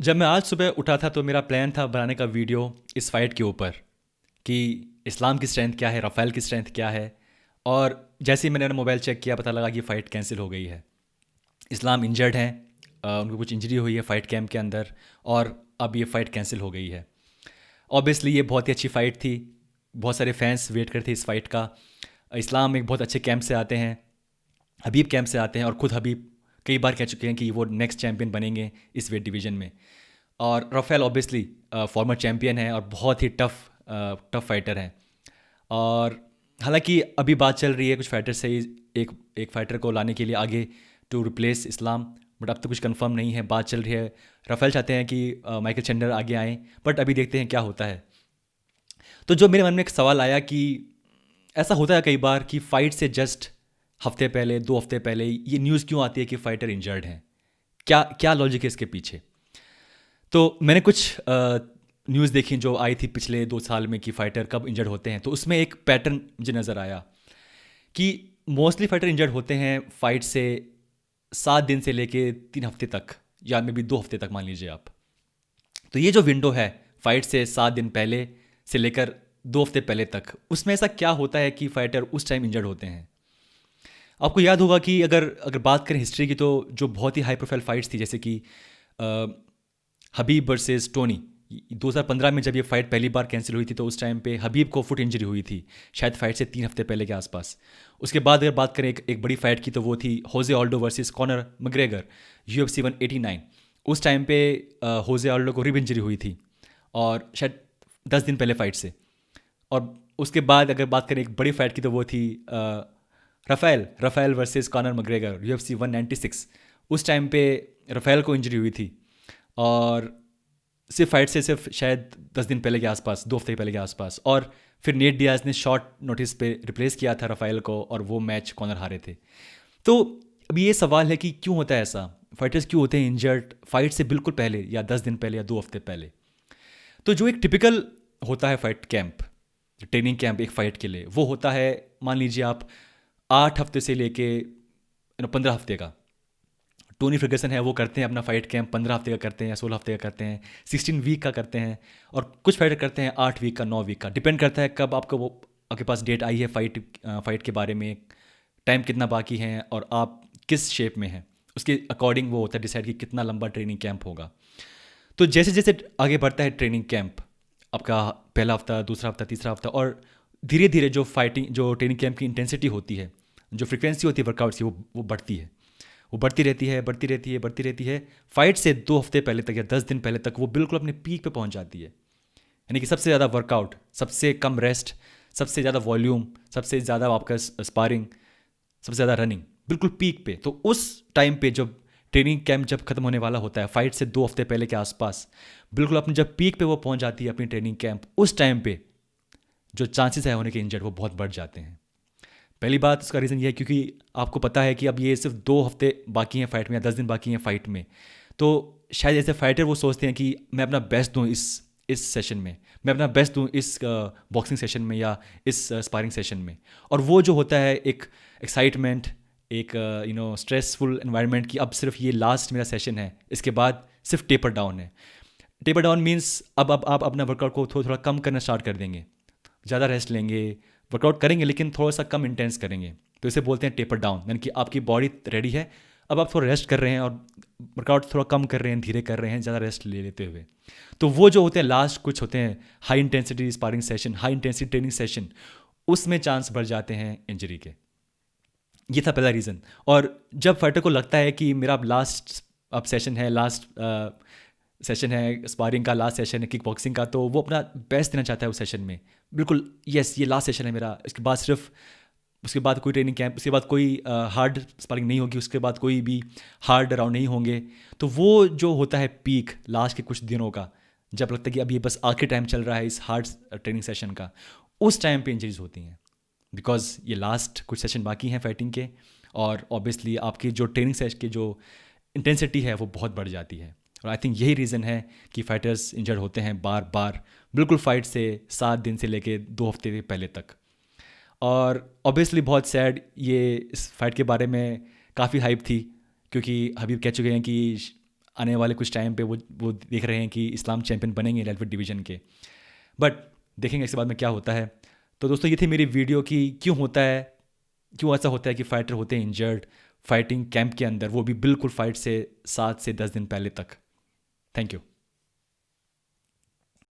जब मैं आज सुबह उठा था तो मेरा प्लान था बनाने का वीडियो इस फाइट के ऊपर कि इस्लाम की स्ट्रेंथ क्या है, राफ़ेल की स्ट्रेंथ क्या है। और जैसे ही मैंने मोबाइल चेक किया पता लगा कि फ़ाइट कैंसिल हो गई है। इस्लाम इंजर्ड हैं, उनको कुछ इंजरी हुई है फ़ाइट कैंप के अंदर। और अब ये फ़ाइट कैंसिल हो गई है। ऑब्वियसली ये बहुत ही अच्छी फ़ाइट थी, बहुत सारे फैंस वेट करते थे इस फाइट का। इस्लाम एक बहुत अच्छे कैंप से आते हैं, हबीब कैंप से आते हैं, और खुद हबीब कई बार कह चुके हैं कि वो नेक्स्ट चैंपियन बनेंगे इस वेट डिवीज़न में। और राफेल ऑब्वियसली फॉर्मर चैम्पियन है और बहुत ही टफ फाइटर है। और हालांकि अभी बात चल रही है कुछ फाइटर से ही एक एक फाइटर को लाने के लिए आगे टू रिप्लेस इस्लाम, बट अब तो कुछ कंफर्म नहीं है, बात चल रही है। राफेल चाहते हैं कि माइकल चैंडलर आगे आएँ, बट अभी देखते हैं क्या होता है। तो जो मेरे मन में एक सवाल आया कि ऐसा होता है कई बार कि फाइट से जस्ट हफ्ते पहले, 2 हफ्ते पहले ये न्यूज़ क्यों आती है कि फाइटर इंजर्ड हैं। क्या क्या लॉजिक है इसके पीछे। तो मैंने कुछ न्यूज़ देखी जो आई थी पिछले 2 साल में कि फ़ाइटर कब इंजर्ड होते हैं, तो उसमें एक पैटर्न मुझे नज़र आया कि मोस्टली फ़ाइटर इंजर्ड होते हैं फ़ाइट से 7 दिन से लेके 3 हफ्ते तक, या मे बी 2 हफ्ते तक मान लीजिए आप। तो ये जो विंडो है फ़ाइट से 7 दिन पहले से लेकर 2 हफ्ते पहले तक, उसमें ऐसा क्या होता है कि फ़ाइटर उस टाइम इंजर्ड होते हैं। आपको याद होगा कि अगर अगर बात करें हिस्ट्री की, तो जो बहुत ही हाई प्रोफाइल फाइट्स थी जैसे कि हबीब वर्सेस टोनी, 2015 में जब ये फाइट पहली बार कैंसिल हुई थी तो उस टाइम पे हबीब को फुट इंजरी हुई थी, शायद फाइट से 3 हफ्ते पहले के आसपास। उसके बाद अगर बात करें एक बड़ी फाइट की, तो वो थी Jose Aldo versus Conor McGregor, UFC 189। उस टाइम पे होजे ऑल्डो को रिब इंजरी हुई थी, और शायद 10 दिन पहले फाइट से। और उसके बाद अगर बात करें एक बड़ी फाइट की, तो वो थी Rafael Rafael versus Conor McGregor, UFC 196। उस टाइम पे राफेल को इंजरी हुई थी, और सिर्फ फाइट से सिर्फ शायद 10 दिन पहले के आसपास, 2 हफ्ते पहले के आसपास। और फिर नेट डियाज ने शॉर्ट नोटिस पे रिप्लेस किया था राफेल को, और वो मैच कॉनर हारे थे। तो अभी ये सवाल है कि क्यों होता है ऐसा, फाइटर्स क्यों होते हैं इंजर्ड फाइट से बिल्कुल पहले, या 10 दिन पहले, या 2 हफ्ते पहले। तो जो एक टिपिकल होता है फाइट कैंप, ट्रेनिंग कैंप एक फाइट के लिए, वो होता है मान लीजिए आप 8 हफ्ते से लेके 15 हफ्ते का। टोनी फर्गसन है वो करते हैं अपना फाइट कैंप 15 हफ्ते का करते हैं, या 16 हफ्ते का करते हैं, 16 वीक का करते हैं। और कुछ फाइटर करते हैं 8 वीक का, 9 वीक का, डिपेंड करता है कब आपको वो आपके पास डेट आई है फाइट के बारे में, टाइम कितना बाकी है, और आप किस शेप में हैं, उसके अकॉर्डिंग वो होता है डिसाइड कि कितना लंबा ट्रेनिंग कैंप होगा। तो जैसे जैसे आगे बढ़ता है ट्रेनिंग कैंप, आपका पहला हफ्ता, दूसरा हफ्ता, तीसरा हफ्ता, और धीरे धीरे जो ट्रेनिंग कैंप की इंटेंसिटी होती है, जो फ्रिक्वेंसी होती है वर्कआउट्स की, वो बढ़ती है, वो बढ़ती रहती है, बढ़ती रहती है, बढ़ती रहती है। फाइट से 2 हफ्ते पहले तक या 10 दिन पहले तक वो बिल्कुल अपने पीक पे पहुंच जाती है। यानी कि सबसे ज़्यादा वर्कआउट, सबसे कम रेस्ट, सबसे ज़्यादा वॉल्यूम, सबसे ज़्यादा आपका स्पारिंग, सबसे ज़्यादा रनिंग, बिल्कुल पीक पे। तो उस टाइम पे जब ट्रेनिंग कैंप जब खत्म होने वाला होता है फाइट से 2 हफ्ते पहले के आसपास, बिल्कुल अपने जब पीक पे वो पहुंच जाती है अपनी ट्रेनिंग कैंप, उस टाइम पे जो चांसेस है होने के इंजर्ड वो बहुत बढ़ जाते हैं। पहली बात उसका रीज़न ये है क्योंकि आपको पता है कि अब ये सिर्फ 2 हफ्ते बाकी हैं फाइट में, या 10 दिन बाकी हैं फाइट में। तो शायद ऐसे फाइटर वो सोचते हैं कि मैं अपना बेस्ट दूँ इस सेशन में, मैं अपना बेस्ट दूँ इस बॉक्सिंग सेशन में, या इस स्पारिंग सेशन में। और वो जो होता है एक एक्साइटमेंट, एक स्ट्रेसफुल एनवायरनमेंट कि अब सिर्फ ये लास्ट मेरा सेशन है, इसके बाद सिर्फ टेपर डाउन है। टेपर डाउन मीन्स अब आप अपना वर्कआउट को थोड़ा थोड़ा कम करना स्टार्ट कर देंगे, ज़्यादा रेस्ट लेंगे, वर्कआउट करेंगे लेकिन थोड़ा सा कम इंटेंस करेंगे। तो इसे बोलते हैं टेपर डाउन, यानी कि आपकी बॉडी रेडी है, अब आप थोड़ा रेस्ट कर रहे हैं, और वर्कआउट थोड़ा कम कर रहे हैं, धीरे कर रहे हैं, ज़्यादा रेस्ट ले लेते हुए। तो वो जो होते हैं लास्ट कुछ होते हैं high intensity sparring session, high intensity training session, उसमें चांस बढ़ जाते हैं इंजरी के। ये था पहला रीज़न। और जब फाइटर को लगता है कि मेरा अब लास्ट अब सेशन है, लास्ट सेशन है स्पारिंग का, लास्ट सेशन है किक बॉक्सिंग का, तो वो अपना बेस्ट देना चाहता है उस सेशन में। बिल्कुल यस, ये लास्ट सेशन है मेरा, इसके बाद सिर्फ उसके बाद कोई ट्रेनिंग कैंप, उसके बाद कोई हार्ड स्पारिंग नहीं होगी, उसके बाद कोई भी हार्ड राउंड नहीं होंगे। तो वो जो होता है पीक लास्ट के कुछ दिनों का, जब लगता है कि अब ये बस आखिरी टाइम चल रहा है इस हार्ड ट्रेनिंग सेशन का, उस टाइम पे इंजरीज होती हैं। बिकॉज ये लास्ट कुछ सेशन बाकी हैं फाइटिंग के, और ऑब्वियसली आपकी जो ट्रेनिंग सेशन की जो इंटेंसिटी है वो बहुत बढ़ जाती है। और आई थिंक यही रीज़न है कि फाइटर्स इंजर्ड होते हैं बार बार, बिल्कुल फाइट से 7 दिन से लेके 2 हफ्ते पहले तक। और ऑब्वियसली बहुत सैड ये इस फाइट के बारे में काफ़ी हाइप थी, क्योंकि हबीब कह चुके हैं कि आने वाले कुछ टाइम पे वो देख रहे हैं कि इस्लाम चैंपियन बनेंगे वेलवेट डिवीज़न के। बट देखेंगे इसके बाद में क्या होता है। तो दोस्तों ये थी मेरी वीडियो कि क्यों होता है, क्यों ऐसा होता है कि फ़ाइटर होते हैं इंजर्ड फाइटिंग कैंप के अंदर, वो भी बिल्कुल फ़ाइट से 7 से 10 दिन पहले तक। Thank you.